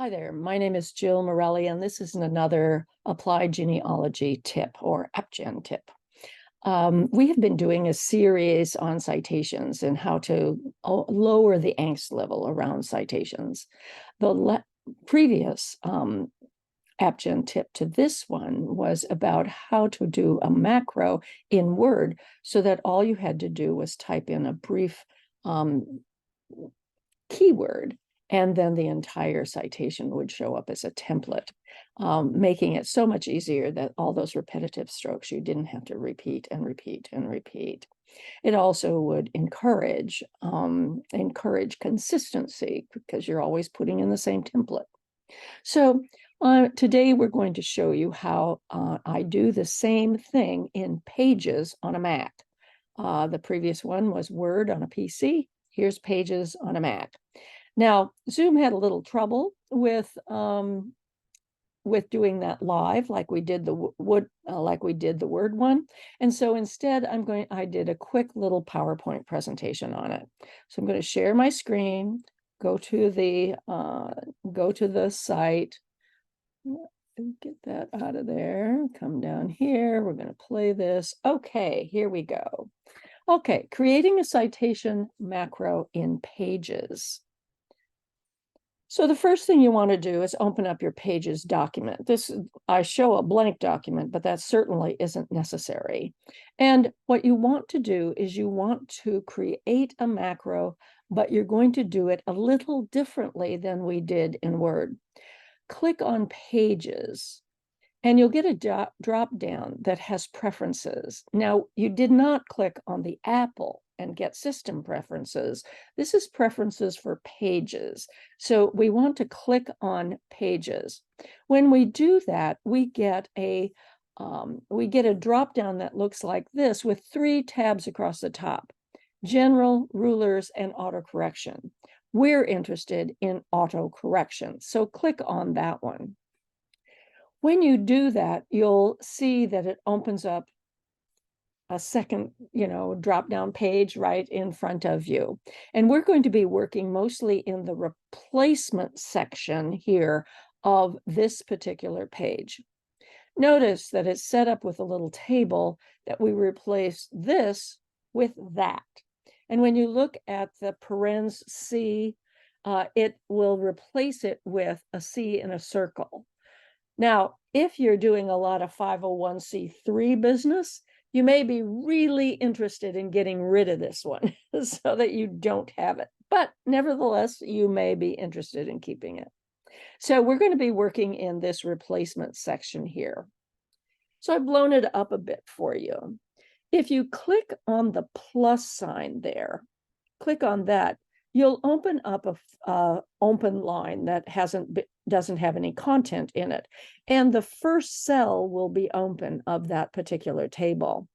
Hi there, my name is Jill Morelli, and this is another applied genealogy tip or AppGen tip. We have been doing a series on citations and how to lower the angst level around citations. The previous AppGen tip to this one was about how to do a macro in Word so that all you had to do was type in a brief keyword, and then the entire citation would show up as a template, making it so much easier that all those repetitive strokes you didn't have to repeat and repeat and repeat. It also would encourage consistency because you're always putting in the same template. So today we're going to show you how I do the same thing in Pages on a Mac. The previous one was Word on a PC. Here's Pages on a Mac. Now, Zoom had a little trouble with doing that live, like we did the Word one, and so instead, I did a quick little PowerPoint presentation on it. So I'm going to share my screen, go to the site, get that out of there, come down here. We're going to play this. Okay, here we go. Okay, creating a citation macro in Pages. So the first thing you want to do is open up your Pages document. I show a blank document, but that certainly isn't necessary. And what you want to do is you want to create a macro, but you're going to do it a little differently than we did in Word. Click on Pages, and you'll get a drop down that has preferences. Now, you did not click on the apple and get system preferences. This is preferences for Pages. So we want to click on Pages. When we do that, we get a drop down that looks like this with 3 tabs across the top: General, Rulers, and Auto Correction. We're interested in auto correction, so click on that one. When you do that, you'll see that it opens up a second, drop-down page right in front of you. And we're going to be working mostly in the replacement section here of this particular page. Notice that it's set up with a little table that we replace this with that. And when you look at the parens C, it will replace it with a C in a circle. Now, if you're doing a lot of 501c3 business, you may be really interested in getting rid of this one so that you don't have it. But nevertheless, you may be interested in keeping it. So we're going to be working in this replacement section here. So I've blown it up a bit for you. If you click on the plus sign there, click on that, you'll open up a open line that doesn't have any content in it. And the first cell will be open of that particular table.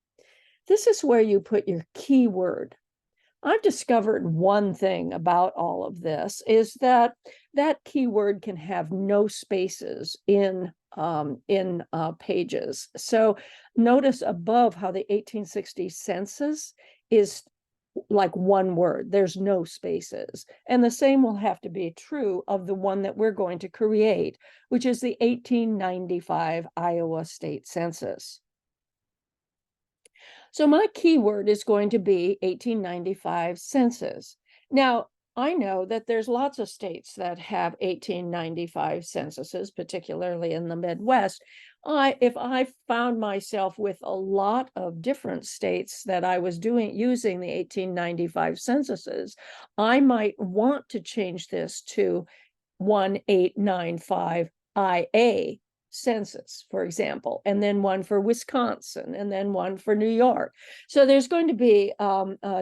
This is where you put your keyword. I've discovered one thing about all of this is that keyword can have no spaces in Pages. So notice above how the 1860 census is like one word. There's no spaces. And the same will have to be true of the one that we're going to create, which is the 1895 Iowa State Census. So my keyword is going to be 1895 census. Now, I know that there's lots of states that have 1895 censuses, particularly in the Midwest. If I found myself with a lot of different states that I was using the 1895 censuses, I might want to change this to 1895 IA census, for example, and then one for Wisconsin, and then one for New York. So there's going to be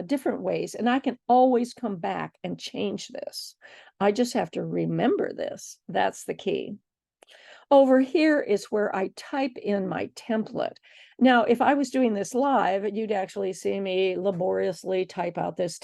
different ways, and I can always come back and change this. I just have to remember this. That's the key. Over here is where I type in my template. Now, if I was doing this live, you'd actually see me laboriously type out this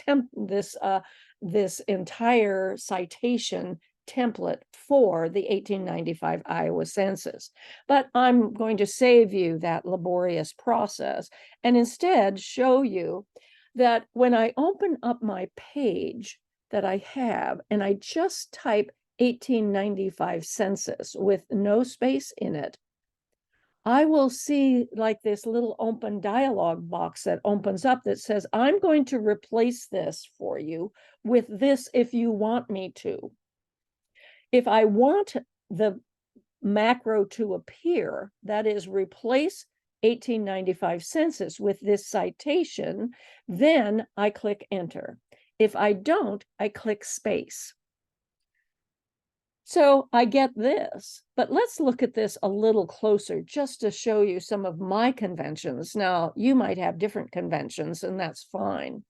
entire citation template for the 1895 Iowa Census. But I'm going to save you that laborious process and instead show you that when I open up my page that I have and I just type 1895 census with no space in it, I will see like this little open dialog box that opens up that says, I'm going to replace this for you with this if you want me to. If I want the macro to appear, that is, replace 1895 census with this citation, then I click enter. If I don't, I click space. So I get this, but let's look at this a little closer just to show you some of my conventions. Now, you might have different conventions, and that's fine.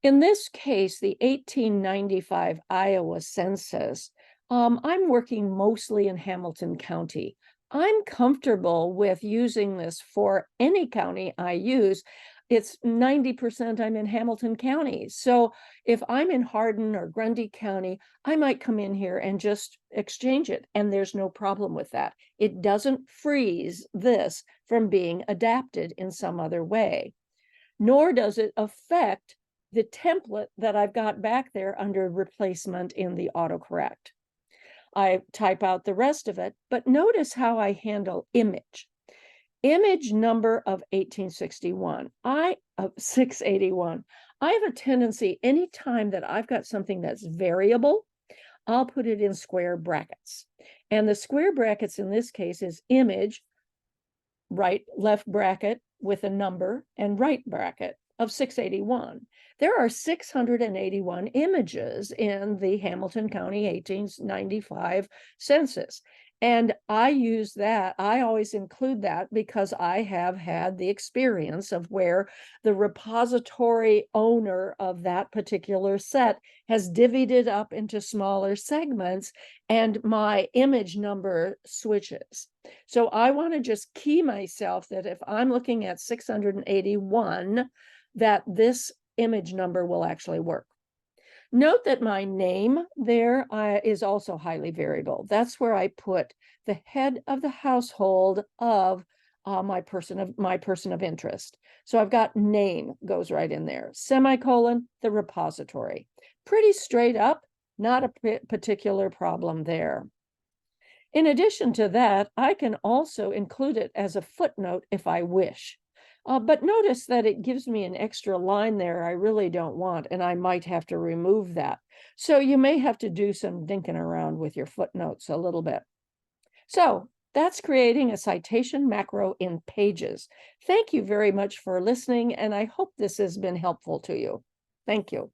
In this case, the 1895 Iowa census, I'm working mostly in Hamilton County. I'm comfortable with using this for any county I use. It's 90% I'm in Hamilton County. So if I'm in Hardin or Grundy County, I might come in here and just exchange it, and there's no problem with that. It doesn't freeze this from being adapted in some other way, nor does it affect the template that I've got back there under replacement in the autocorrect. I type out the rest of it, but notice how I handle image. Image number of 1861, 681. I have a tendency, anytime that I've got something that's variable, I'll put it in square brackets. And the square brackets in this case is image, left bracket with a number, and right bracket of 681. There are 681 images in the Hamilton County 1895 census. And I use that, I always include that because I have had the experience of where the repository owner of that particular set has divvied it up into smaller segments and my image number switches. So I want to just key myself that if I'm looking at 681, that this image number will actually work. Note that my name there is also highly variable. That's where I put the head of the household of my person of interest. So I've got name goes right in there, semicolon, the repository. Pretty straight up, not a particular problem there. In addition to that, I can also include it as a footnote if I wish. But notice that it gives me an extra line there I really don't want, and I might have to remove that. So you may have to do some dinking around with your footnotes a little bit. So that's creating a citation macro in Pages. Thank you very much for listening, and I hope this has been helpful to you. Thank you.